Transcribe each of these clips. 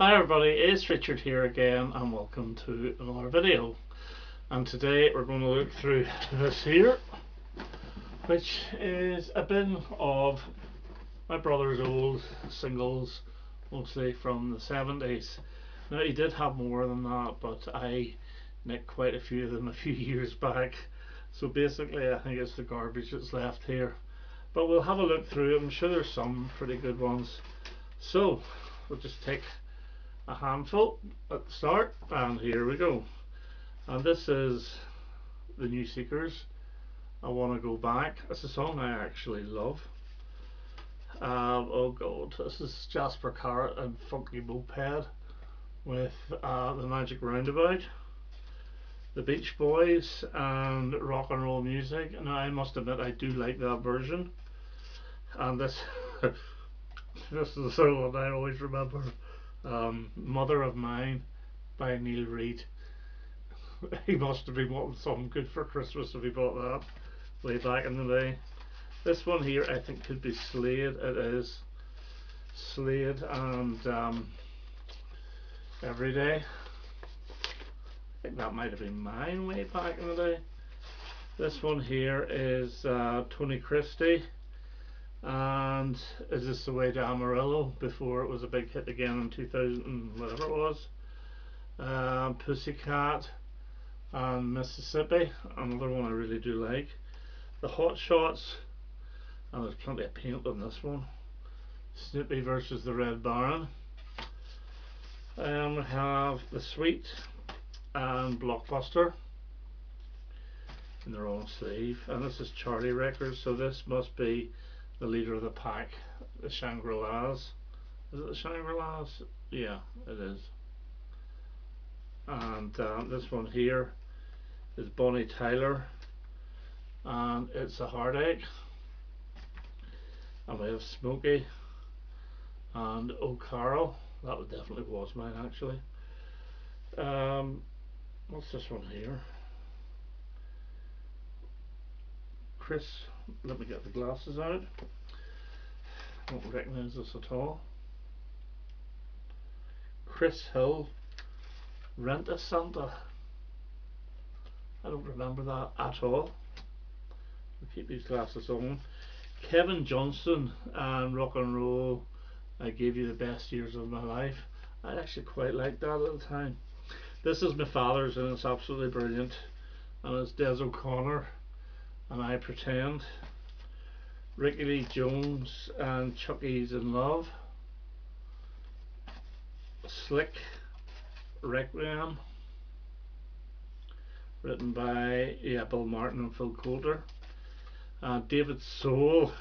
Hi everybody, it's Richard here again and welcome to another video. And today we're going to look through this here, which is a bin of my brother's old singles, mostly from the 70s. Now he did have more than that, but I nicked quite a few of them a few years back. So basically I think it's the garbage that's left here. But we'll have a look through it. I'm sure there's some pretty good ones. So we'll just take a handful at the start, and here we go. And this is the New Seekers, I Want to Go Back. It's a song I actually love. Oh god, this is Jasper Carrot and Funky Moped with the Magic Roundabout, the Beach Boys and Rock and Roll Music. Now I must admit I do like that version, and this this is the song that I always remember. Mother of Mine by Neil Reid. He must have been wanting something good for Christmas if he bought that way back in the day. This one here I think could be Slade. It is Slade and Everyday. I think that might have been mine way back in the day. This one here is Tony Christie and Is This the Way to Amarillo, before it was a big hit again in 2000 and whatever it was. Pussycat and Mississippi, another one I really do like. The Hot Shots, and there's plenty of paint on this one. Snoopy versus the Red Baron. We have The Sweet and Blockbuster in their own sleeve, and this is Charlie Records, so this must be the leader of the pack, the Shangri-Las. Is it the Shangri-Las? Yeah, it is. And this one here is Bonnie Tyler and It's a Heartache. And we have Smokey and Oh Carol. That definitely was mine actually. What's this one here? Chris, let me get the glasses out. I don't recognise this at all. Chris Hill, Rent a Santa. I don't remember that at all. I'll keep these glasses on. Kevin Johnson and Rock and Roll, I Gave You the Best Years of My Life. I actually quite liked that at the time. This is my father's and it's absolutely brilliant. And it's Des O'Connor and I Pretend. Ricky Lee Jones and Chucky's in Love. Slick Requiem, written by Bill Martin and Phil Coulter. David Soul,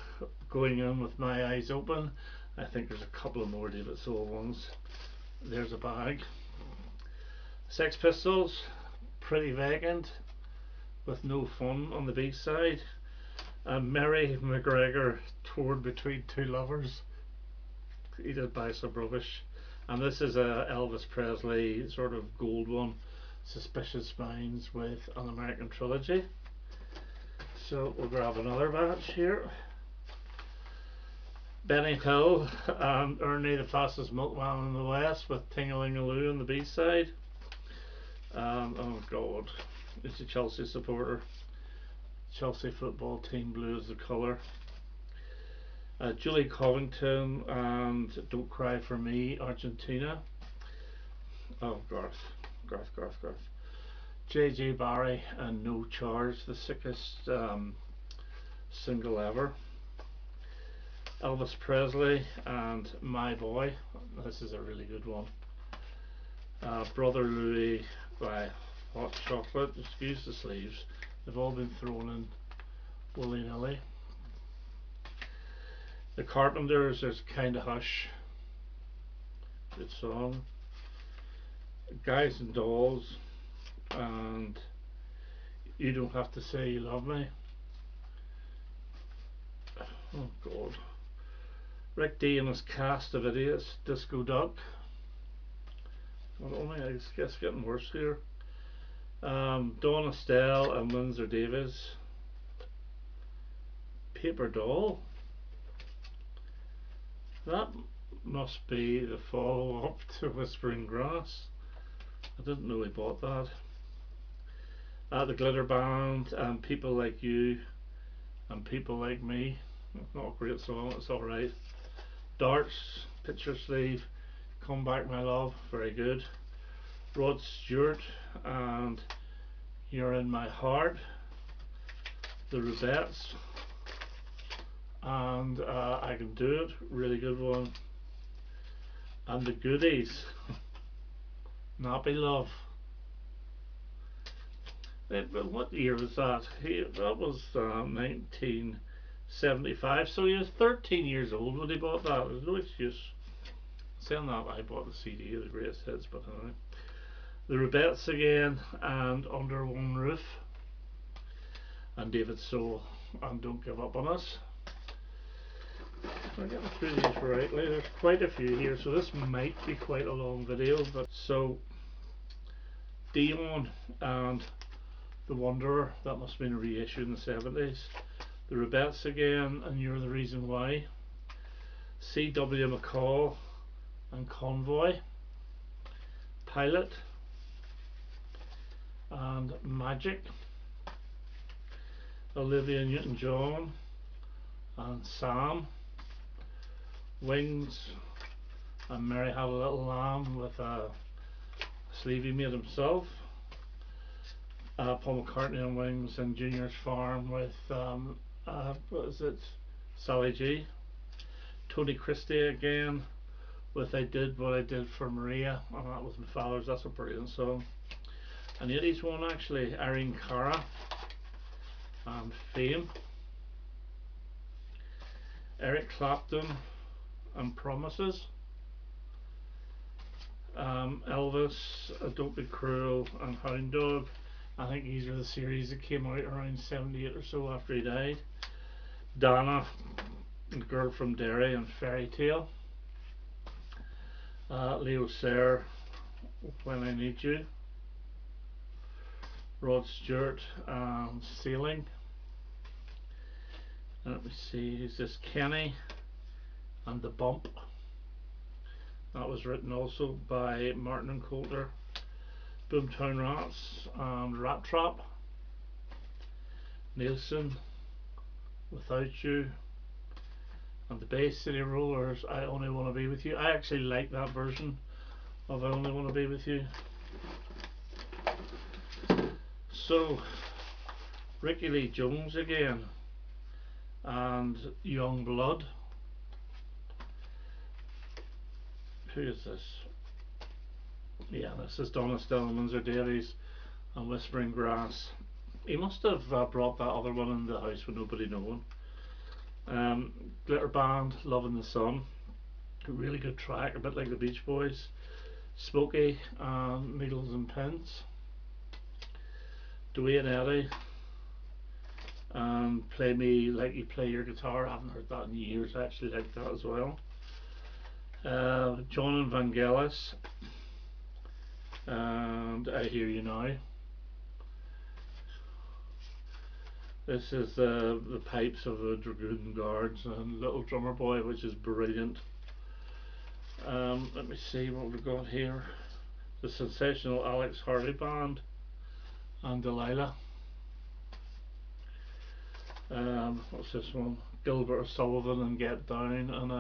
Going In With My Eyes Open. I think there's a couple of more David Soul ones. There's a Bag. Sex Pistols, Pretty Vacant with No Fun on the B-side. Mary McGregor, Torn Between Two Lovers. He did buy some rubbish. And this is a Elvis Presley sort of gold one, Suspicious Minds with An American Trilogy. So we'll grab another batch here. Benny Hill and Ernie the Fastest Milkman in the West with Ting-a-ling-a-loo on the B-side. Oh god, it's a Chelsea supporter. Chelsea football team, blue is the colour. Julie Covington and Don't Cry For Me, Argentina. Oh, Garth. J.J. Barry and No Charge, the sickest single ever. Elvis Presley and My Boy. This is a really good one. Brother Louie by Hot Chocolate. Excuse the sleeves, they've all been thrown in willy-nilly. The Carpenters, there's Kinda Hush, good song. Guys and Dolls and You Don't Have to Say You Love Me. Oh god. Rick D and his Cast of Idiots, Disco Duck. Well, only I guess getting worse here. Dawn Estelle and Windsor Davis. Paper Doll. That must be the follow-up to Whispering Grass. I didn't know he bought that. The Glitter Band and People Like You and People Like Me. Not a great song, it's alright. Darts, Picture Sleeve, Come Back My Love, very good. Rod Stewart and You're in My Heart. The Rosettes and I Can Do It, really good one. And the Goodies, Nappy Love. What year was that? That was 1975, so he was 13 years old when he bought that. There's no excuse. Saying that, I bought the CD of the greatest hits, but anyway. The Rubettes again, and Under One Roof, and David Soul, and Don't Give Up on Us. We're getting through these rightly. There's quite a few here, so this might be quite a long video. But so Dion and The Wanderer, that must have been a reissue in the 70s. The Rubettes again, and You're the Reason Why. C.W. McCall and Convoy. Pilot and Magic. Olivia Newton-John and Sam. Wings and Mary Had a Little Lamb with a sleeve he made himself. Paul McCartney on Wings and Junior's Farm with what is it? Sally G. Tony Christie again with I Did What I Did for Maria, and that was my father's. That's a brilliant song. An 80s one actually, Irene Cara and Fame. Eric Clapton and Promises. Elvis, Don't Be Cruel and Hound Dog. I think these are the series that came out around 78 or so after he died. Dana, The Girl from Derry and Fairy Tale. Leo Sayer, When I Need You. Rod Stewart and Sailing. Let me see, who's this? Kenny and The Bump. That was written also by Martin and Coulter. Boomtown Rats and Rat Trap. Nielsen, Without You. And the Bay City Rollers, I Only Want to Be With You. I actually like that version of I Only Want to Be With You. So, Ricky Lee Jones again and Young Blood. Who is this? Yeah, this is Donna Stillman's or Davies and Whispering Grass. He must have brought that other one in the house with nobody knowing. Glitter Band, Loving the Sun. A really good track, a bit like the Beach Boys. Smokey and Needles and Pins. Dwayne Eddy and Play Me Like You Play Your Guitar. I haven't heard that in years. I actually like that as well. John and Vangelis and I Hear You Now. This is the pipes of the Dragoon Guards and Little Drummer Boy, which is brilliant. Let me see what we've got here. The Sensational Alex Harvey Band and Delilah. What's this one? Gilbert O'Sullivan and Get Down, and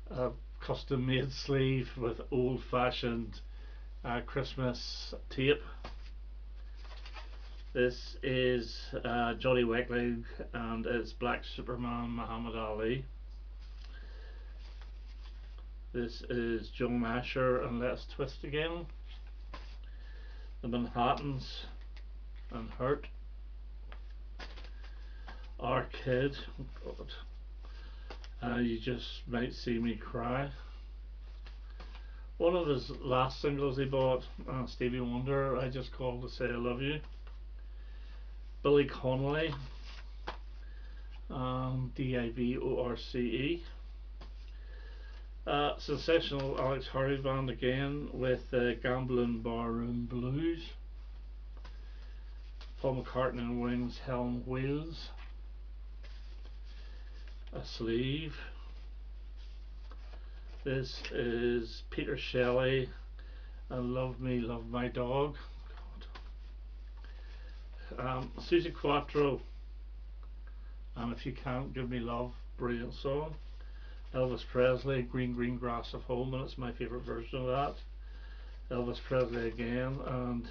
a custom made sleeve with old fashioned Christmas tape. This is Johnny Weckling and it's Black Superman Muhammad Ali. This is Joan Asher and Let's Twist Again. The Manhattans and Hurt. Our Kid, oh God. You Just Might See Me Cry. One of his last singles he bought, Stevie Wonder, I Just Called to Say I Love You. Billy Connolly, Divorce. Sensational Alex Harvey Band again with Gambling Barroom Blues. Paul McCartney and Wings, Helen Wheels. A Sleeve. This is Peter Shelley and Love Me, Love My Dog. Susie Quattro and If You Can't Give Me Love, brilliant song. Elvis Presley, Green Green Grass of Home, and it's my favourite version of that. Elvis Presley again, and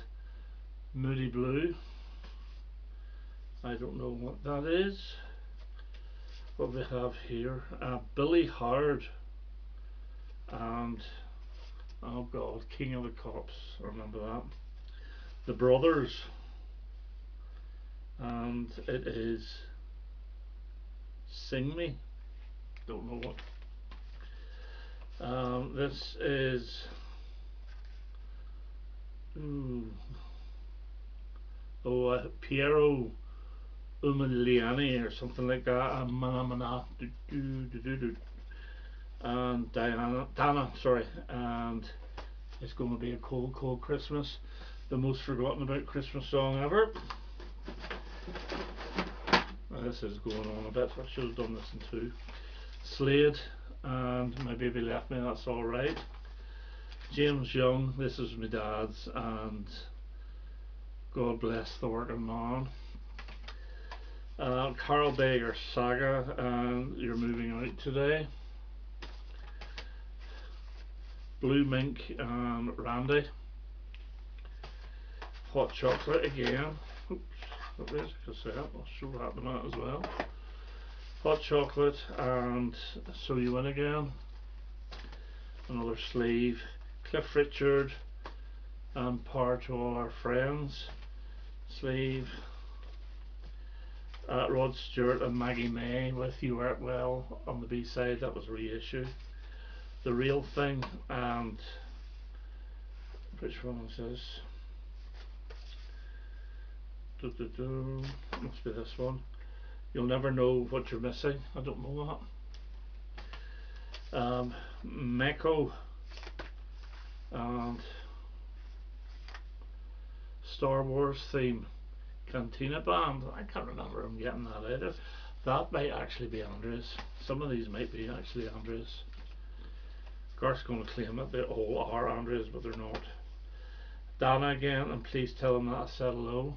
Moody Blue. I don't know what that is. What we have here, Billy Howard and oh god, King of the Cops, I remember that. The Brothers, and it is Sing Me, don't know what. This is Piero Umiliani or something like that, and Mana and Dana, sorry, and it's going to be a cold, cold Christmas, the most forgotten about Christmas song ever. This is going on a bit, I should have done this in two. Slade and My Baby Left Me, That's Alright. James Young, This Is My Dad's, and God Bless the Working Man. Carl Baker Saga and You're Moving Out Today. Blue Mink and Randy. Hot Chocolate again. Oops, there's a cassette, I'll show that in a minute as well. Hot Chocolate and So You Win Again. Another sleeve. Cliff Richard and Power to All Our Friends sleeve. Rod Stewart and Maggie May with You Art Well on the B-side, that was a reissue. The Real Thing, and which one is this? Must be this one. You'll Never Know What You're Missing, I don't know that. Meko and Star Wars theme, Cantina Band. I can't remember him getting that either. That might actually be Andres. Some of these might be actually Andres. Garth's going to claim that they all are Andres, but they're not. Dana again, and Please Tell Him That I Said Hello.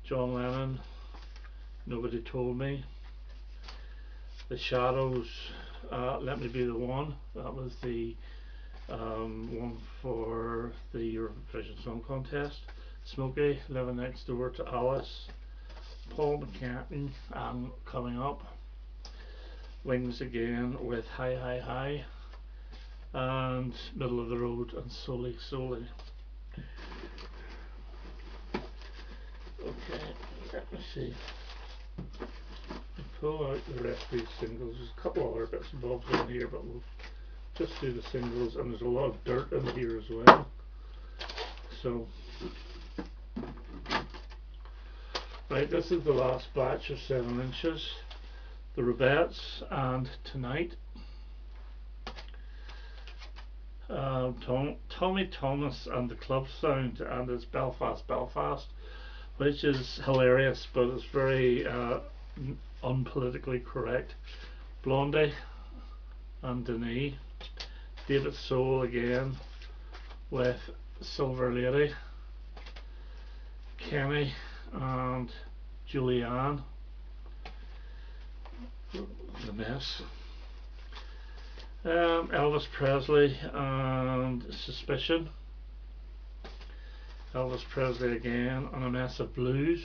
John Lennon, Nobody Told Me. The Shadows, Let Me Be the One. That was the one for the Eurovision Song Contest. Smokey, Living Next Door to Alice. Paul McCartney, Coming Up. Wings again with Hi Hi Hi, and Middle of the Road and Soli Soli. Okay, let me see. Pull out the rest of these singles. There's a couple other bits and bobs in here, but we'll just do the singles, and there's a lot of dirt in here as well. So, right, this is the last batch of 7 inches. The Rubettes and Tonight. Tommy Thomas and the Club Sound, and it's Belfast, Belfast, which is hilarious, but it's very unpolitically correct. Blondie and Denis. David Soul again with Silver Lady. Kenny and Julianne. The Mess. Elvis Presley and Suspicion. Elvis Presley again and A Mess of Blues.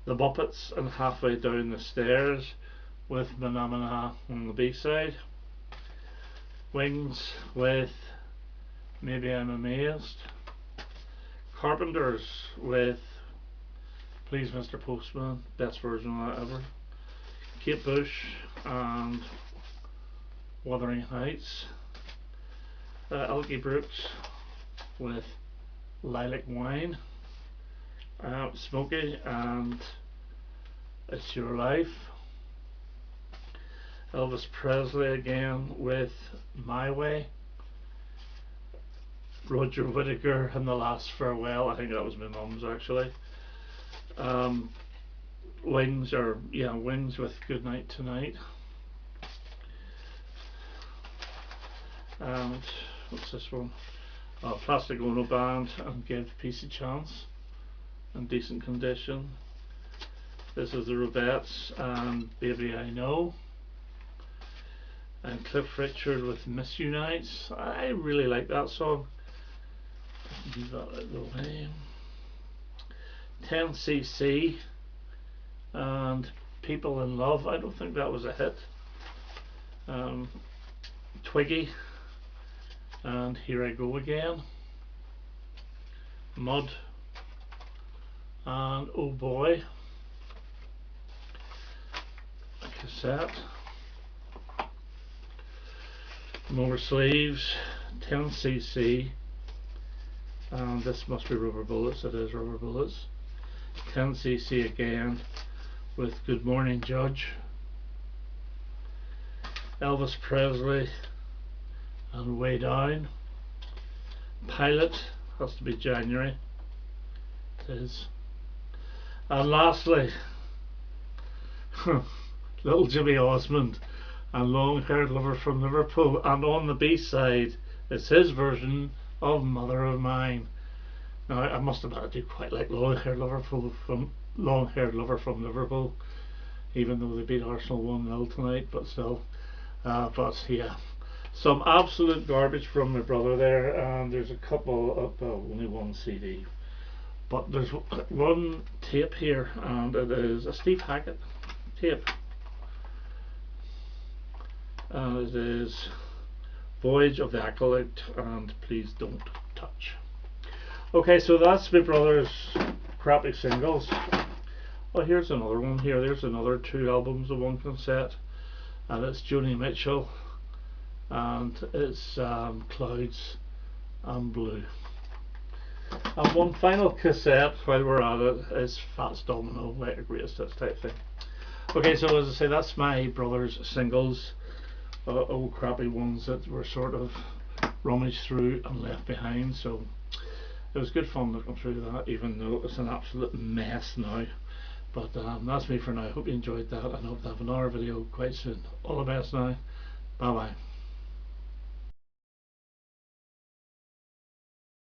The Muppets and Halfway Down the Stairs with Manamana on the B-side. Wings with Maybe I'm Amazed. Carpenters with Please Mr. Postman, best version of that ever. Kate Bush and Wuthering Heights. Elkie Brooks with Lilac Wine. Smokey and It's Your Life. Elvis Presley again with My Way. Roger Whittaker and The Last Farewell, I think that was my mum's actually. Wings with Goodnight Tonight. And what's this one? Plastic Ono Band and Give Peace a Chance, in decent condition. This is the Rubettes and Baby I Know. And Cliff Richard with Miss You Nights. I really like that song. Leave that out of the way. 10cc and People in Love. I don't think that was a hit. Twiggy and Here I Go Again. Mud and Oh Boy. A cassette. More sleeves. 10cc. And this must be Rubber Bullets. It is Rubber Bullets. 10cc again with Good Morning Judge. Elvis Presley and Way Down. Pilot, has to be January. It is. And lastly, Little Jimmy Osmond and Long Haired Lover from Liverpool, and on the B-side it's his version of Mother of Mine. Now I must admit I do quite like Long Haired Lover from Liverpool, even though they beat Arsenal 1-0 tonight, but still. But yeah, some absolute garbage from my brother there, and there's a couple of only one CD, but there's one tape here, and it is a Steve Hackett tape, and it is Voyage of the Acolyte and Please Don't Touch. Okay, so that's my brother's crappy singles. Oh, here's another one here. There's another 2 albums of one cassette, and it's Joni Mitchell, and it's Clouds and Blue. And one final cassette while we're at it is Fats Domino, like a greatest hits type thing. Okay, so as I say, that's my brother's singles, old crappy ones that were sort of rummaged through and left behind. So it was good fun looking through that, even though it's an absolute mess now. But that's me for now. I hope you enjoyed that, and I hope to have another video quite soon. All the best now. Bye bye.